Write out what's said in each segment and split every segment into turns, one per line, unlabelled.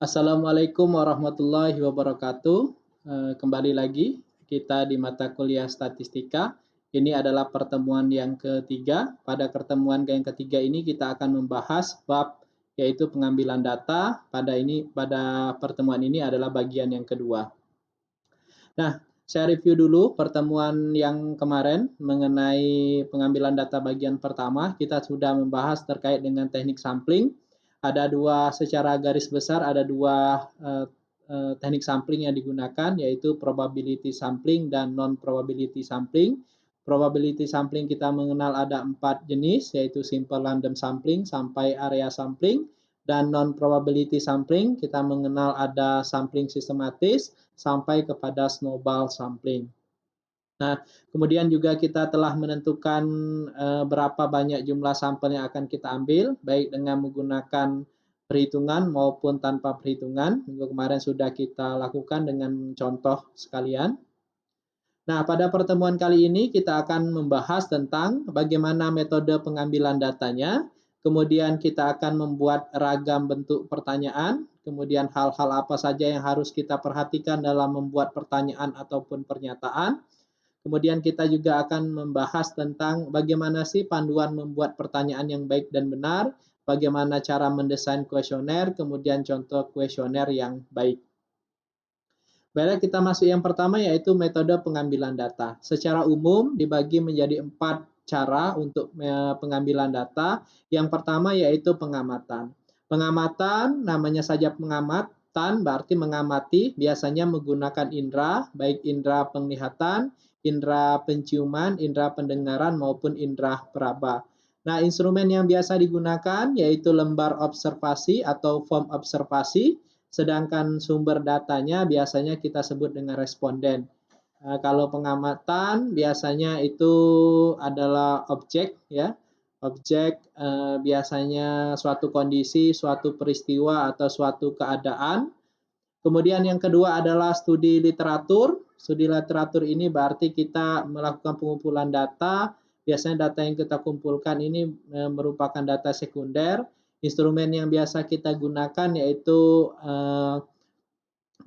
Assalamualaikum warahmatullahi wabarakatuh. Kembali lagi kita di mata kuliah statistika. Ini adalah pertemuan yang ketiga. Pada pertemuan yang ketiga ini kita akan membahas bab yaitu pengambilan data. Pada pertemuan ini adalah bagian yang kedua. Nah, saya review dulu pertemuan yang kemarin mengenai pengambilan data bagian pertama. Kita sudah membahas terkait dengan teknik sampling. Ada secara garis besar ada dua teknik sampling yang digunakan, yaitu probability sampling dan non-probability sampling. Probability sampling kita mengenal ada 4 jenis, yaitu simple random sampling sampai area sampling. Dan non-probability sampling kita mengenal ada sampling sistematis sampai kepada snowball sampling. Nah, kemudian juga kita telah menentukan berapa banyak jumlah sampel yang akan kita ambil, baik dengan menggunakan perhitungan maupun tanpa perhitungan. Minggu kemarin sudah kita lakukan dengan contoh sekalian. Nah, pada pertemuan kali ini kita akan membahas tentang bagaimana metode pengambilan datanya, kemudian kita akan membuat ragam bentuk pertanyaan, kemudian hal-hal apa saja yang harus kita perhatikan dalam membuat pertanyaan ataupun pernyataan. Kemudian kita juga akan membahas tentang bagaimana sih panduan membuat pertanyaan yang baik dan benar, bagaimana cara mendesain kuesioner, kemudian contoh kuesioner yang baik. Baiklah, kita masuk yang pertama yaitu metode pengambilan data. Secara umum dibagi menjadi 4 cara untuk pengambilan data. Yang pertama yaitu pengamatan. Pengamatan namanya saja pengamatan berarti mengamati, biasanya menggunakan indera, baik indera penglihatan, indera penciuman, indera pendengaran maupun indera peraba. Nah, instrumen yang biasa digunakan yaitu lembar observasi atau form observasi, sedangkan sumber datanya biasanya kita sebut dengan responden. Kalau pengamatan biasanya itu adalah objek, ya. Objek biasanya suatu kondisi, suatu peristiwa atau suatu keadaan. Kemudian yang kedua adalah studi literatur. Studi literatur ini berarti kita melakukan pengumpulan data. Biasanya data yang kita kumpulkan ini merupakan data sekunder. Instrumen yang biasa kita gunakan yaitu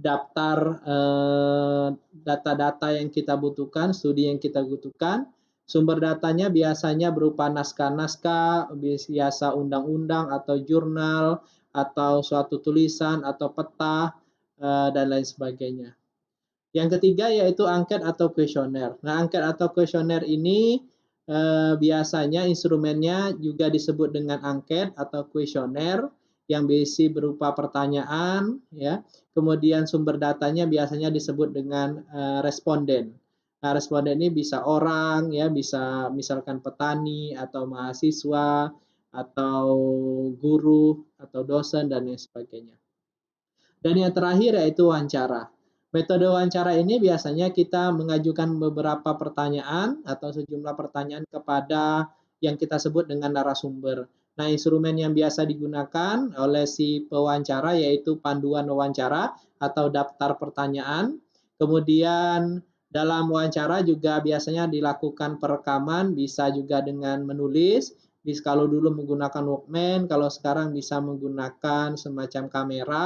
daftar data-data yang kita butuhkan, studi yang kita butuhkan. Sumber datanya biasanya berupa naskah-naskah, biasa undang-undang atau jurnal, atau suatu tulisan atau peta, dan lain sebagainya. Yang ketiga yaitu angket atau kuesioner. Nah, angket atau kuesioner ini biasanya instrumennya juga disebut dengan angket atau kuesioner yang berisi berupa pertanyaan, ya. Kemudian sumber datanya biasanya disebut dengan responden. Nah, responden ini bisa orang, ya, bisa misalkan petani atau mahasiswa atau guru atau dosen dan lain sebagainya. Dan yang terakhir yaitu wawancara. Metode wawancara ini biasanya kita mengajukan beberapa pertanyaan atau sejumlah pertanyaan kepada yang kita sebut dengan narasumber. Nah, instrumen yang biasa digunakan oleh si pewawancara yaitu panduan wawancara atau daftar pertanyaan. Kemudian dalam wawancara juga biasanya dilakukan perekaman, bisa juga dengan menulis. Kalau dulu menggunakan Walkman, kalau sekarang bisa menggunakan semacam kamera,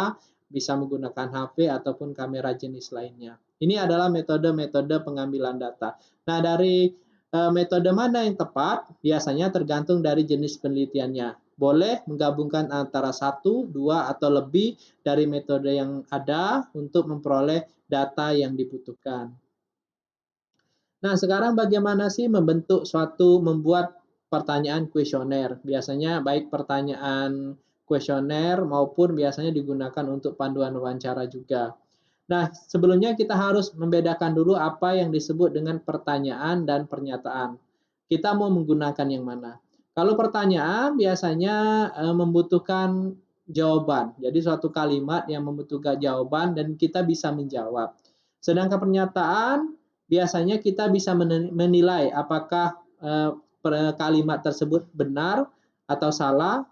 bisa menggunakan HP ataupun kamera jenis lainnya. Ini adalah metode-metode pengambilan data. Nah, dari metode mana yang tepat biasanya tergantung dari jenis penelitiannya. Boleh menggabungkan antara 1, 2, atau lebih dari metode yang ada untuk memperoleh data yang dibutuhkan. Nah, sekarang bagaimana sih membuat pertanyaan kuesioner? Biasanya baik pertanyaan kuesioner maupun biasanya digunakan untuk panduan wawancara juga. Nah, sebelumnya kita harus membedakan dulu apa yang disebut dengan pertanyaan dan pernyataan. Kita mau menggunakan yang mana? Kalau pertanyaan biasanya membutuhkan jawaban. Jadi suatu kalimat yang membutuhkan jawaban dan kita bisa menjawab. Sedangkan pernyataan biasanya kita bisa menilai apakah kalimat tersebut benar atau salah,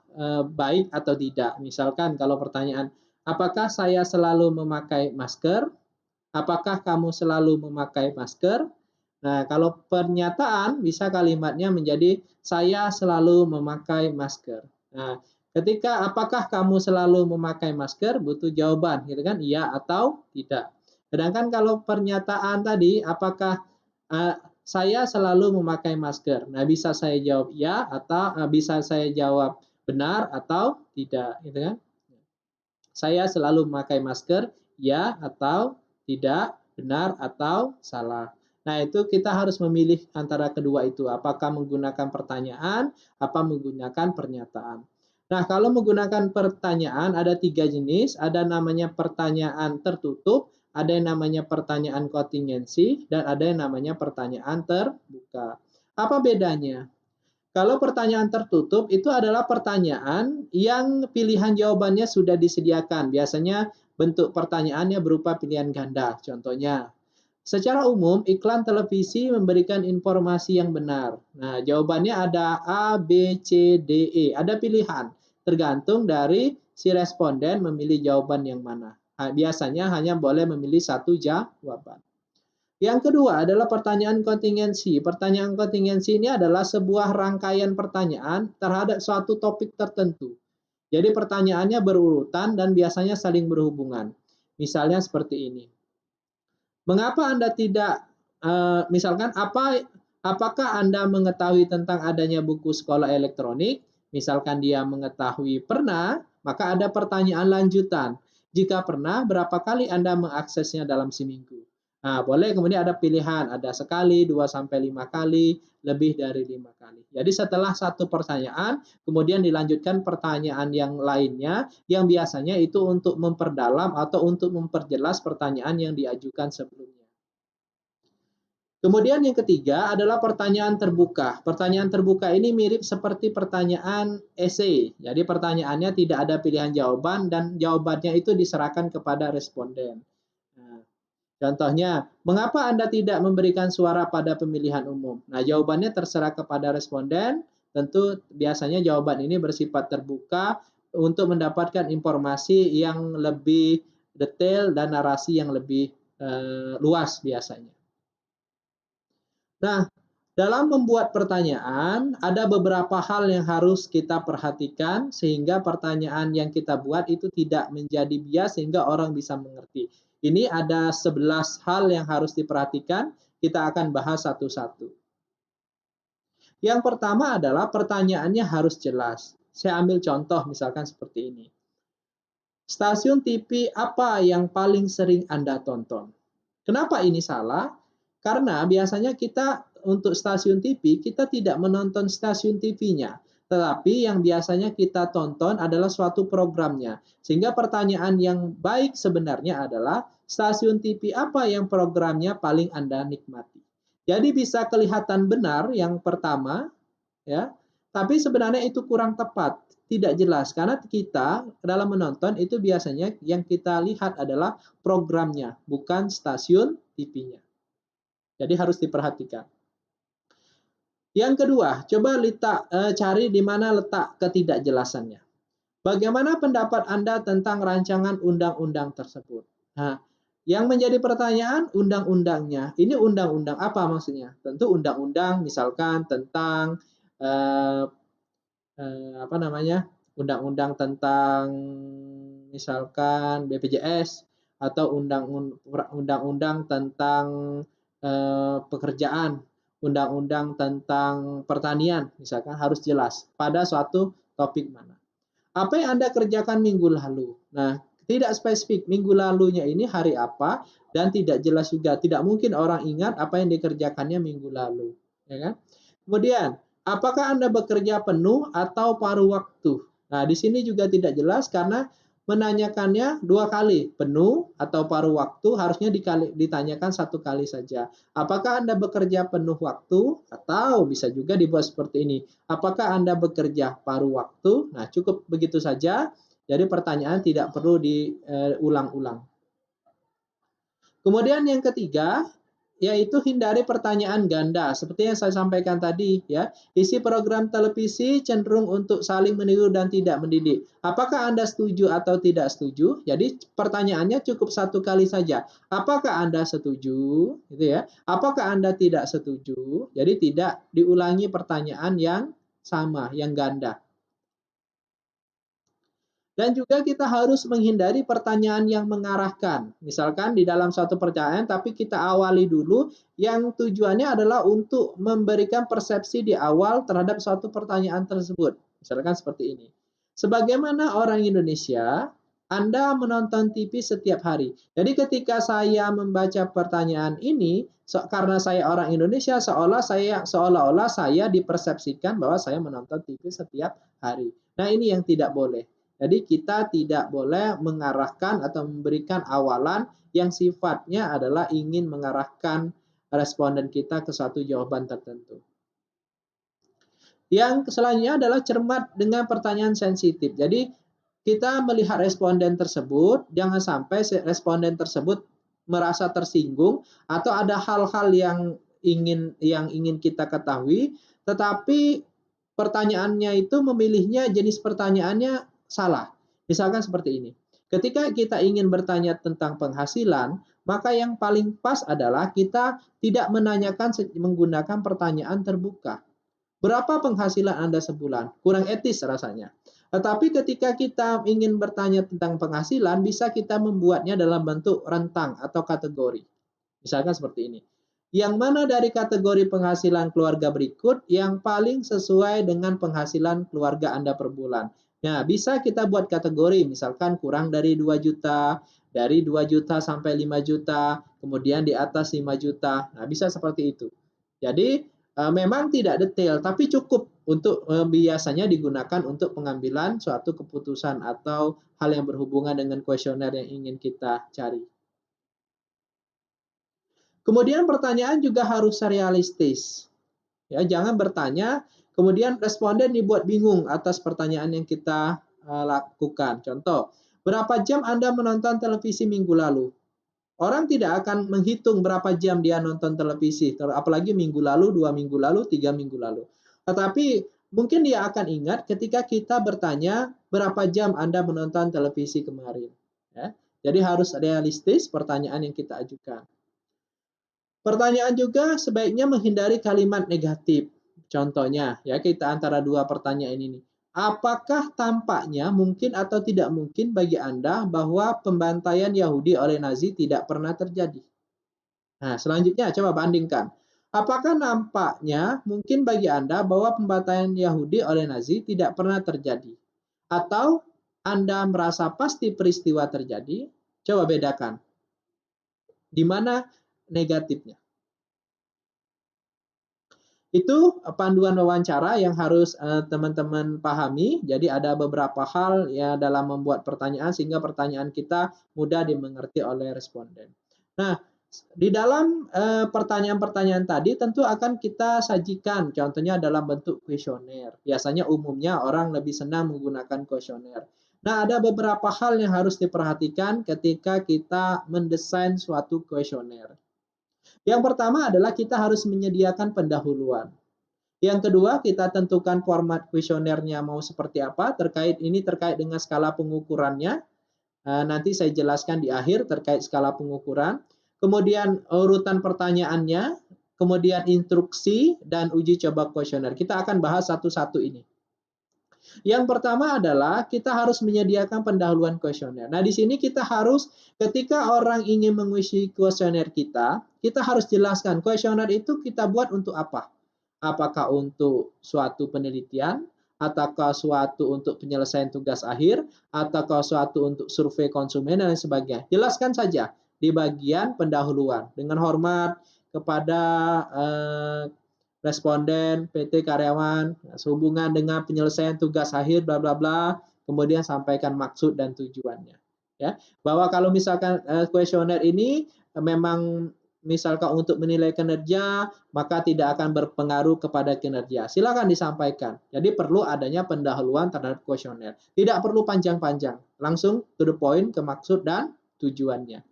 baik atau tidak. Misalkan kalau pertanyaan, apakah saya selalu memakai masker? Apakah kamu selalu memakai masker? Nah, kalau pernyataan bisa kalimatnya menjadi saya selalu memakai masker. Nah, Ketika apakah kamu selalu memakai masker, butuh jawaban, gitu kan? Iya atau tidak. Sedangkan kalau pernyataan tadi, apakah saya selalu memakai masker. Nah, bisa saya jawab ya atau bisa saya jawab benar atau tidak, gitu kan? Saya selalu memakai masker, ya atau tidak, benar atau salah. Nah, itu kita harus memilih antara kedua itu, apakah menggunakan pertanyaan, apa menggunakan pernyataan. Nah, kalau menggunakan pertanyaan ada 3 jenis, ada namanya pertanyaan tertutup, ada yang namanya pertanyaan kontingensi, dan ada yang namanya pertanyaan terbuka. Apa bedanya? Kalau pertanyaan tertutup itu adalah pertanyaan yang pilihan jawabannya sudah disediakan. Biasanya bentuk pertanyaannya berupa pilihan ganda. Contohnya, secara umum iklan televisi memberikan informasi yang benar. Nah, jawabannya ada A, B, C, D, E. Ada pilihan, tergantung dari si responden memilih jawaban yang mana. Nah, biasanya hanya boleh memilih satu jawaban. Yang kedua adalah pertanyaan kontingensi. Pertanyaan kontingensi ini adalah sebuah rangkaian pertanyaan terhadap suatu topik tertentu. Jadi pertanyaannya berurutan dan biasanya saling berhubungan. Misalnya seperti ini. Mengapa Anda tidak misalkan apakah Anda mengetahui tentang adanya buku sekolah elektronik? Misalkan dia mengetahui pernah, maka ada pertanyaan lanjutan. Jika pernah, berapa kali Anda mengaksesnya dalam seminggu? Nah, boleh kemudian ada pilihan, ada sekali, 2 sampai 5 kali, lebih dari 5 kali. Jadi setelah satu pertanyaan, kemudian dilanjutkan pertanyaan yang lainnya, yang biasanya itu untuk memperdalam atau untuk memperjelas pertanyaan yang diajukan sebelumnya. Kemudian yang ketiga adalah pertanyaan terbuka. Pertanyaan terbuka ini mirip seperti pertanyaan esai. Jadi pertanyaannya tidak ada pilihan jawaban dan jawabannya itu diserahkan kepada responden. Nah, contohnya, mengapa Anda tidak memberikan suara pada pemilihan umum? Nah, jawabannya terserah kepada responden. Tentu biasanya jawaban ini bersifat terbuka untuk mendapatkan informasi yang lebih detail dan narasi yang lebih luas biasanya. Nah, dalam membuat pertanyaan, ada beberapa hal yang harus kita perhatikan sehingga pertanyaan yang kita buat itu tidak menjadi bias sehingga orang bisa mengerti. Ini ada 11 hal yang harus diperhatikan, kita akan bahas satu-satu. Yang pertama adalah pertanyaannya harus jelas. Saya ambil contoh misalkan seperti ini. Stasiun TV apa yang paling sering Anda tonton? Kenapa ini salah? Karena biasanya kita untuk stasiun TV, kita tidak menonton stasiun TV-nya. Tetapi yang biasanya kita tonton adalah suatu programnya. Sehingga pertanyaan yang baik sebenarnya adalah stasiun TV apa yang programnya paling Anda nikmati. Jadi bisa kelihatan benar yang pertama, ya, tapi sebenarnya itu kurang tepat, tidak jelas karena kita dalam menonton itu biasanya yang kita lihat adalah programnya, bukan stasiun TV-nya. Jadi harus diperhatikan. Yang kedua, coba cari di mana letak ketidakjelasannya. Bagaimana pendapat Anda tentang rancangan undang-undang tersebut? Nah, yang menjadi pertanyaan undang-undangnya. Ini undang-undang apa maksudnya? Tentu undang-undang misalkan tentang eh, apa namanya? Undang-undang tentang misalkan BPJS atau undang-undang tentang pekerjaan, undang-undang tentang pertanian, misalkan harus jelas pada suatu topik mana. Apa yang Anda kerjakan minggu lalu? Nah, tidak spesifik minggu lalunya ini hari apa dan tidak jelas juga. Tidak mungkin orang ingat apa yang dikerjakannya minggu lalu, ya kan? Kemudian, apakah Anda bekerja penuh atau paruh waktu? Nah, di sini juga tidak jelas karena menanyakannya dua kali, penuh atau paruh waktu harusnya ditanyakan satu kali saja. Apakah Anda bekerja penuh waktu atau bisa juga dibuat seperti ini. Apakah Anda bekerja paruh waktu? Nah, cukup begitu saja. Jadi pertanyaan tidak perlu diulang-ulang. Kemudian yang ketiga, yaitu hindari pertanyaan ganda. Seperti yang saya sampaikan tadi, ya. Isi program televisi cenderung untuk saling meniru dan tidak mendidik. Apakah Anda setuju atau tidak setuju? Jadi pertanyaannya cukup satu kali saja. Apakah Anda setuju? Gitu ya. Apakah Anda tidak setuju? Jadi tidak diulangi pertanyaan yang sama, yang ganda. Dan juga kita harus menghindari pertanyaan yang mengarahkan. Misalkan di dalam suatu pertanyaan, tapi kita awali dulu yang tujuannya adalah untuk memberikan persepsi di awal terhadap suatu pertanyaan tersebut. Misalkan seperti ini. Sebagaimana orang Indonesia, Anda menonton TV setiap hari. Jadi ketika saya membaca pertanyaan ini, karena saya orang Indonesia, seolah-olah saya dipersepsikan bahwa saya menonton TV setiap hari. Nah, ini yang tidak boleh. Jadi kita tidak boleh mengarahkan atau memberikan awalan yang sifatnya adalah ingin mengarahkan responden kita ke suatu jawaban tertentu. Yang selanjutnya adalah cermat dengan pertanyaan sensitif. Jadi kita melihat responden tersebut, jangan sampai responden tersebut merasa tersinggung atau ada hal-hal yang ingin kita ketahui, tetapi pertanyaannya itu memilihnya jenis pertanyaannya salah. Misalkan seperti ini. Ketika kita ingin bertanya tentang penghasilan, maka yang paling pas adalah kita tidak menanyakan menggunakan pertanyaan terbuka. Berapa penghasilan Anda sebulan? Kurang etis rasanya. Tetapi ketika kita ingin bertanya tentang penghasilan, bisa kita membuatnya dalam bentuk rentang atau kategori. Misalkan seperti ini. Yang mana dari kategori penghasilan keluarga berikut yang paling sesuai dengan penghasilan keluarga Anda per bulan? Nah, bisa kita buat kategori, misalkan kurang dari 2 juta, dari 2 juta sampai 5 juta, kemudian di atas 5 juta. Nah, bisa seperti itu. Jadi, memang tidak detail, tapi cukup untuk biasanya digunakan untuk pengambilan suatu keputusan atau hal yang berhubungan dengan kuesioner yang ingin kita cari. Kemudian pertanyaan juga harus realistis. Ya, jangan bertanya kemudian responden dibuat bingung atas pertanyaan yang kita lakukan. Contoh, berapa jam Anda menonton televisi minggu lalu? Orang tidak akan menghitung berapa jam dia nonton televisi, apalagi minggu lalu, 2 minggu lalu, 3 minggu lalu. Tetapi mungkin dia akan ingat ketika kita bertanya berapa jam Anda menonton televisi kemarin. Ya. Jadi harus realistis pertanyaan yang kita ajukan. Pertanyaan juga sebaiknya menghindari kalimat negatif. Contohnya, ya kita antara dua pertanyaan ini. Apakah tampaknya mungkin atau tidak mungkin bagi Anda bahwa pembantaian Yahudi oleh Nazi tidak pernah terjadi? Nah, selanjutnya coba bandingkan. Apakah nampaknya mungkin bagi Anda bahwa pembantaian Yahudi oleh Nazi tidak pernah terjadi? Atau Anda merasa pasti peristiwa terjadi? Coba bedakan. Di mana negatifnya? Itu panduan wawancara yang harus teman-teman pahami. Jadi ada beberapa hal ya dalam membuat pertanyaan sehingga pertanyaan kita mudah dimengerti oleh responden. Nah, di dalam pertanyaan-pertanyaan tadi tentu akan kita sajikan contohnya dalam bentuk kuesioner. Biasanya umumnya orang lebih senang menggunakan kuesioner. Nah, ada beberapa hal yang harus diperhatikan ketika kita mendesain suatu kuesioner. Yang pertama adalah kita harus menyediakan pendahuluan. Yang kedua, kita tentukan format kuesionernya mau seperti apa. Terkait dengan skala pengukurannya. Nanti saya jelaskan di akhir terkait skala pengukuran. Kemudian urutan pertanyaannya, kemudian instruksi dan uji coba kuesioner. Kita akan bahas satu-satu ini. Yang pertama adalah kita harus menyediakan pendahuluan kuesioner. Nah, di sini kita harus ketika orang ingin mengisi kuesioner kita harus jelaskan kuesioner itu kita buat untuk apa? Apakah untuk suatu penelitian, ataukah suatu untuk penyelesaian tugas akhir, ataukah suatu untuk survei konsumen dan sebagainya. Jelaskan saja di bagian pendahuluan dengan hormat kepada responden, PT karyawan, sehubungan dengan penyelesaian tugas akhir, bla bla bla, kemudian sampaikan maksud dan tujuannya. Ya, bahwa kalau misalkan kuesioner ini memang misalkan untuk menilai kinerja, maka tidak akan berpengaruh kepada kinerja. Silakan disampaikan. Jadi perlu adanya pendahuluan terhadap kuesioner. Tidak perlu panjang-panjang, langsung to the point ke maksud dan tujuannya.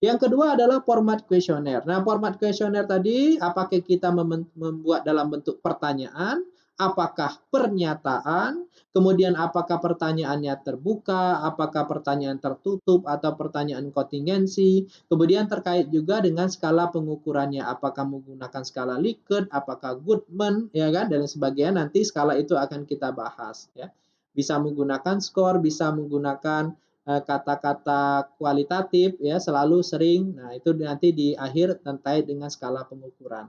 Yang kedua adalah format kuesioner. Nah, format kuesioner tadi apakah kita membuat dalam bentuk pertanyaan, apakah pernyataan, kemudian apakah pertanyaannya terbuka, apakah pertanyaan tertutup atau pertanyaan kontingensi, kemudian terkait juga dengan skala pengukurannya, apakah menggunakan skala Likert, apakah Goodman, ya kan, dan sebagainya. Nanti skala itu akan kita bahas, ya. Bisa menggunakan skor, bisa menggunakan kata-kata kualitatif ya, selalu sering. Nah, itu nanti di akhir terkait dengan skala pengukuran.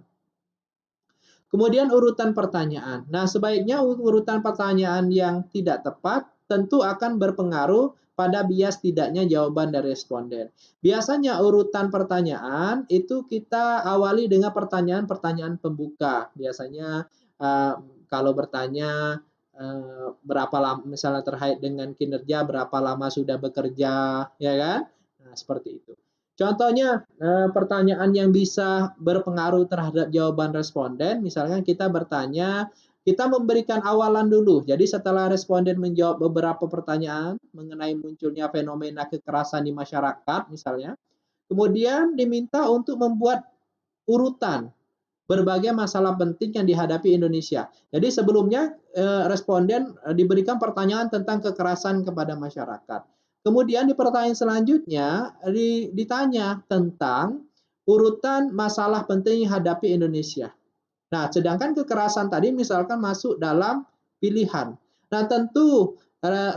Kemudian urutan pertanyaan. Nah, sebaiknya urutan pertanyaan yang tidak tepat tentu akan berpengaruh pada bias tidaknya jawaban dari responden. Biasanya urutan pertanyaan itu kita awali dengan pertanyaan-pertanyaan pembuka. Biasanya kalau bertanya berapa lama, misalnya terkait dengan kinerja, berapa lama sudah bekerja, ya kan? Nah, seperti itu. Contohnya pertanyaan yang bisa berpengaruh terhadap jawaban responden, misalnya kita bertanya, kita memberikan awalan dulu. Jadi setelah responden menjawab beberapa pertanyaan mengenai munculnya fenomena kekerasan di masyarakat misalnya, kemudian diminta untuk membuat urutan berbagai masalah penting yang dihadapi Indonesia. Jadi sebelumnya responden diberikan pertanyaan tentang kekerasan kepada masyarakat. Kemudian di pertanyaan selanjutnya ditanya tentang urutan masalah penting yang hadapi Indonesia. Nah, sedangkan kekerasan tadi misalkan masuk dalam pilihan. Nah, tentu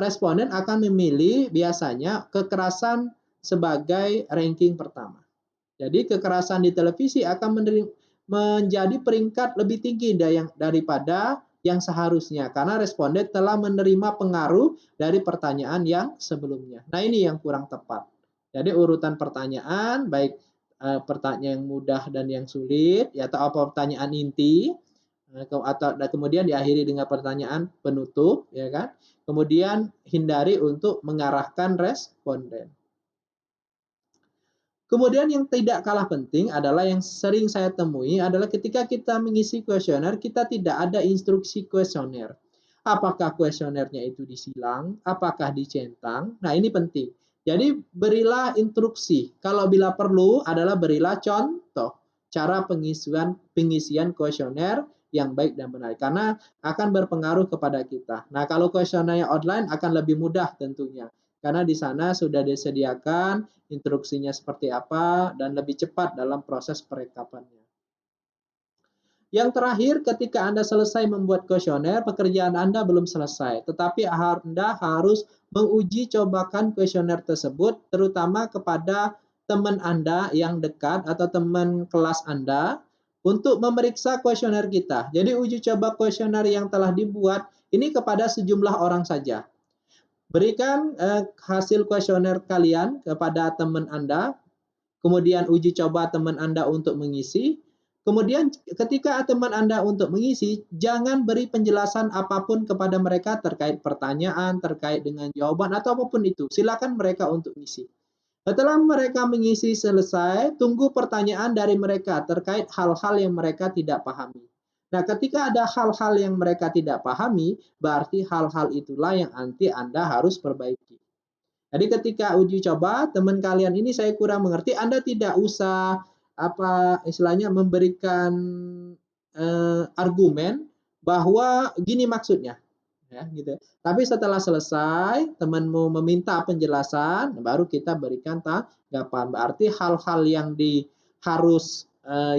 responden akan memilih biasanya kekerasan sebagai ranking pertama. Jadi kekerasan di televisi akan menjadi peringkat lebih tinggi daripada yang seharusnya karena responden telah menerima pengaruh dari pertanyaan yang sebelumnya. Nah, ini yang kurang tepat. Jadi urutan pertanyaan baik pertanyaan yang mudah dan yang sulit ya, atau pertanyaan inti atau kemudian diakhiri dengan pertanyaan penutup ya kan. Kemudian hindari untuk mengarahkan responden. Kemudian yang tidak kalah penting adalah yang sering saya temui adalah ketika kita mengisi kuesioner, kita tidak ada instruksi kuesioner. Apakah kuesionernya itu disilang, apakah dicentang? Nah, ini penting. Jadi berilah instruksi. Kalau bila perlu adalah berilah contoh cara pengisian kuesioner yang baik dan benar karena akan berpengaruh kepada kita. Nah, kalau kuesionernya online akan lebih mudah tentunya. Karena di sana sudah disediakan instruksinya seperti apa dan lebih cepat dalam proses perekapannya. Yang terakhir, ketika Anda selesai membuat kuesioner, pekerjaan Anda belum selesai, tetapi Anda harus menguji cobakan kuesioner tersebut, terutama kepada teman Anda yang dekat atau teman kelas Anda, untuk memeriksa kuesioner kita. Jadi uji coba kuesioner yang telah dibuat ini kepada sejumlah orang saja. Berikan hasil kuesioner kalian kepada teman Anda, kemudian uji coba teman Anda untuk mengisi. Kemudian ketika teman Anda untuk mengisi, jangan beri penjelasan apapun kepada mereka terkait pertanyaan, terkait dengan jawaban, atau apapun itu. Silakan mereka untuk mengisi. Setelah mereka mengisi selesai, tunggu pertanyaan dari mereka terkait hal-hal yang mereka tidak pahami. Nah, ketika ada hal-hal yang mereka tidak pahami, berarti hal-hal itulah yang nanti Anda harus perbaiki. Jadi ketika uji coba, teman kalian ini saya kurang mengerti, Anda tidak usah apa istilahnya memberikan argumen bahwa gini maksudnya, ya gitu. Tapi setelah selesai, temanmu meminta penjelasan, baru kita berikan tanggapan. Berarti hal-hal yang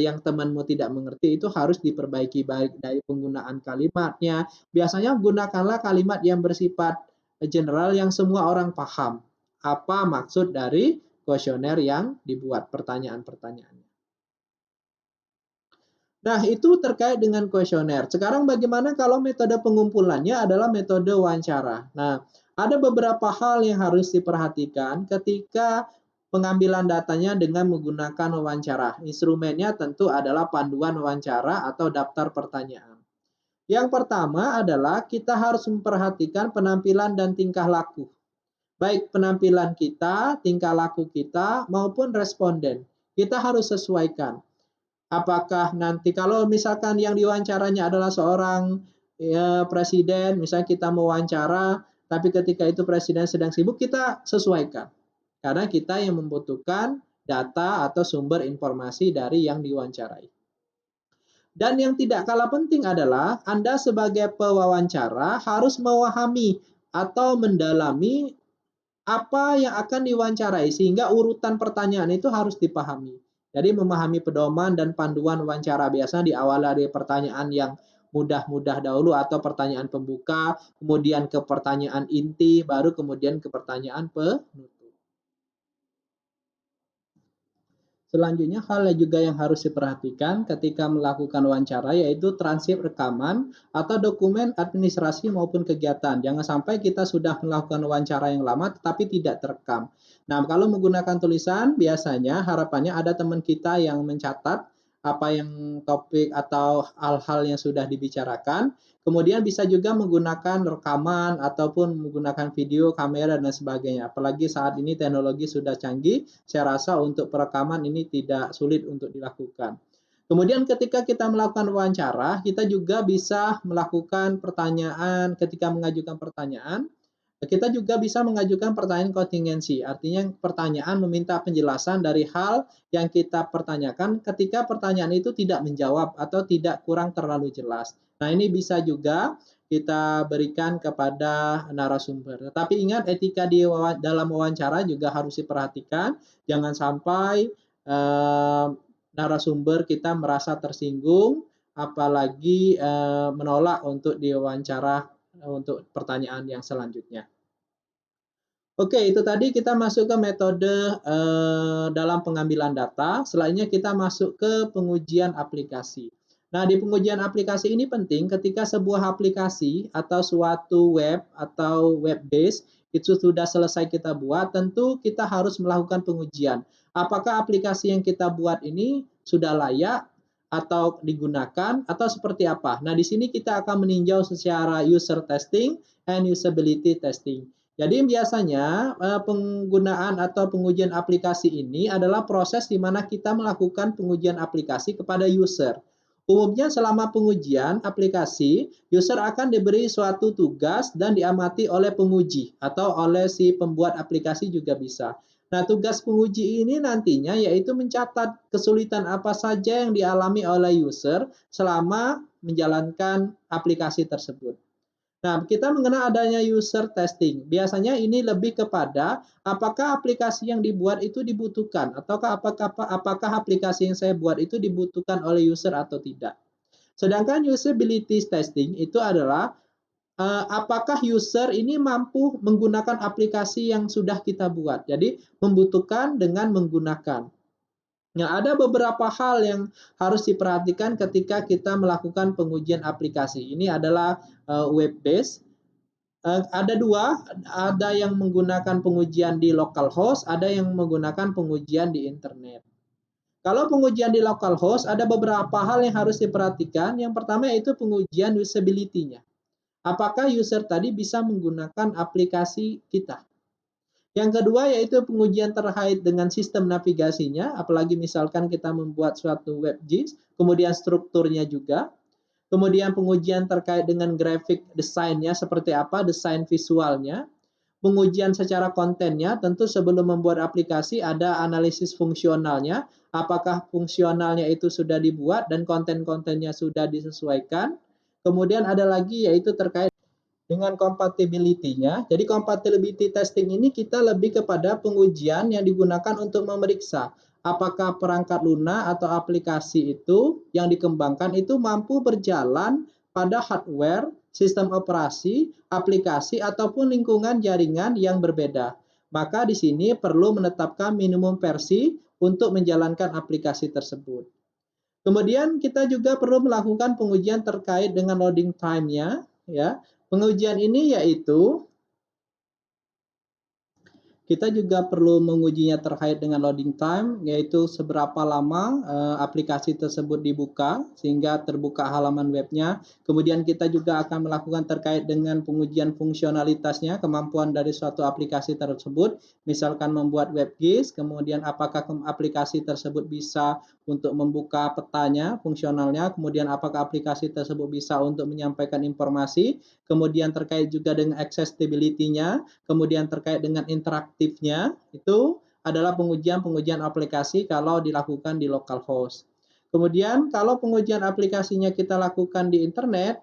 yang temanmu tidak mengerti itu harus diperbaiki baik dari penggunaan kalimatnya. Biasanya gunakanlah kalimat yang bersifat general yang semua orang paham. Apa maksud dari kuesioner yang dibuat, pertanyaan-pertanyaannya. Nah, itu terkait dengan kuesioner. Sekarang bagaimana kalau metode pengumpulannya adalah metode wawancara? Nah, ada beberapa hal yang harus diperhatikan ketika pengambilan datanya dengan menggunakan wawancara. Instrumennya tentu adalah panduan wawancara atau daftar pertanyaan. Yang pertama adalah kita harus memperhatikan penampilan dan tingkah laku. Baik penampilan kita, tingkah laku kita, maupun responden. Kita harus sesuaikan. Apakah nanti kalau misalkan yang diwawancaranya adalah seorang presiden, misalnya kita mewawancara, tapi ketika itu presiden sedang sibuk, kita sesuaikan. Karena kita yang membutuhkan data atau sumber informasi dari yang diwawancarai. Dan yang tidak kalah penting adalah Anda sebagai pewawancara harus memahami atau mendalami apa yang akan diwawancarai sehingga urutan pertanyaan itu harus dipahami. Jadi memahami pedoman dan panduan wawancara biasanya diawali dari pertanyaan yang mudah-mudah dahulu atau pertanyaan pembuka, kemudian ke pertanyaan inti, baru kemudian ke pertanyaan penutup. Selanjutnya, hal juga yang harus diperhatikan ketika melakukan wawancara yaitu transkrip rekaman atau dokumen administrasi maupun kegiatan. Jangan sampai kita sudah melakukan wawancara yang lama tetapi tidak terekam. Nah, kalau menggunakan tulisan, biasanya harapannya ada teman kita yang mencatat apa yang topik atau hal-hal yang sudah dibicarakan. Kemudian bisa juga menggunakan rekaman ataupun menggunakan video, kamera, dan sebagainya. Apalagi saat ini teknologi sudah canggih, saya rasa untuk perekaman ini tidak sulit untuk dilakukan. Kemudian ketika kita melakukan wawancara, kita juga bisa melakukan pertanyaan ketika mengajukan pertanyaan. Kita juga bisa mengajukan pertanyaan kontingensi, artinya pertanyaan meminta penjelasan dari hal yang kita pertanyakan ketika pertanyaan itu tidak menjawab atau tidak kurang terlalu jelas. Nah, ini bisa juga kita berikan kepada narasumber. Tetapi ingat etika dalam wawancara juga harus diperhatikan, jangan sampai narasumber kita merasa tersinggung, apalagi menolak untuk diwawancara untuk pertanyaan yang selanjutnya. Oke, itu tadi kita masuk ke metode dalam pengambilan data. Selanjutnya kita masuk ke pengujian aplikasi. Nah, di pengujian aplikasi ini penting ketika sebuah aplikasi atau suatu web atau web base itu sudah selesai kita buat, tentu kita harus melakukan pengujian. Apakah aplikasi yang kita buat ini sudah layak atau digunakan atau seperti apa? Nah, di sini kita akan meninjau secara user testing and usability testing. Jadi biasanya penggunaan atau pengujian aplikasi ini adalah proses di mana kita melakukan pengujian aplikasi kepada user. Umumnya selama pengujian aplikasi, user akan diberi suatu tugas dan diamati oleh penguji atau oleh si pembuat aplikasi juga bisa. Nah, tugas penguji ini nantinya yaitu mencatat kesulitan apa saja yang dialami oleh user selama menjalankan aplikasi tersebut. Nah, kita mengenal adanya user testing. Biasanya ini lebih kepada apakah aplikasi yang dibuat itu dibutuhkan ataukah apakah aplikasi yang saya buat itu dibutuhkan oleh user atau tidak. Sedangkan usability testing itu adalah apakah user ini mampu menggunakan aplikasi yang sudah kita buat. Jadi membutuhkan dengan menggunakan. Nah, ada beberapa hal yang harus diperhatikan ketika kita melakukan pengujian aplikasi. Ini adalah web based. Ada dua, ada yang menggunakan pengujian di localhost, ada yang menggunakan pengujian di internet. Kalau pengujian di localhost, ada beberapa hal yang harus diperhatikan. Yang pertama yaitu pengujian usability-nya. Apakah user tadi bisa menggunakan aplikasi kita? Yang kedua yaitu pengujian terkait dengan sistem navigasinya, apalagi misalkan kita membuat suatu WebGIS, kemudian strukturnya juga. Kemudian pengujian terkait dengan graphic desainnya seperti apa, desain visualnya. Pengujian secara kontennya, tentu sebelum membuat aplikasi ada analisis fungsionalnya, apakah fungsionalnya itu sudah dibuat dan konten-kontennya sudah disesuaikan. Kemudian ada lagi yaitu terkait dengan compatibility-nya. Jadi compatibility testing ini kita lebih kepada pengujian yang digunakan untuk memeriksa apakah perangkat lunak atau aplikasi itu yang dikembangkan itu mampu berjalan pada hardware, sistem operasi, aplikasi ataupun lingkungan jaringan yang berbeda. Maka di sini perlu menetapkan minimum versi untuk menjalankan aplikasi tersebut. Kemudian kita juga perlu melakukan pengujian terkait dengan loading time-nya, ya. Pengujian ini yaitu kita juga perlu mengujinya terkait dengan loading time, yaitu seberapa lama aplikasi tersebut dibuka sehingga terbuka halaman webnya. Kemudian kita juga akan melakukan terkait dengan pengujian fungsionalitasnya, kemampuan dari suatu aplikasi tersebut, misalkan membuat WebGIS, kemudian apakah aplikasi tersebut bisa untuk membuka petanya, fungsionalnya, kemudian apakah aplikasi tersebut bisa untuk menyampaikan informasi, kemudian terkait juga dengan accessibility-nya, kemudian terkait dengan interaktifnya, itu adalah pengujian-pengujian aplikasi kalau dilakukan di localhost. Kemudian kalau pengujian aplikasinya kita lakukan di internet,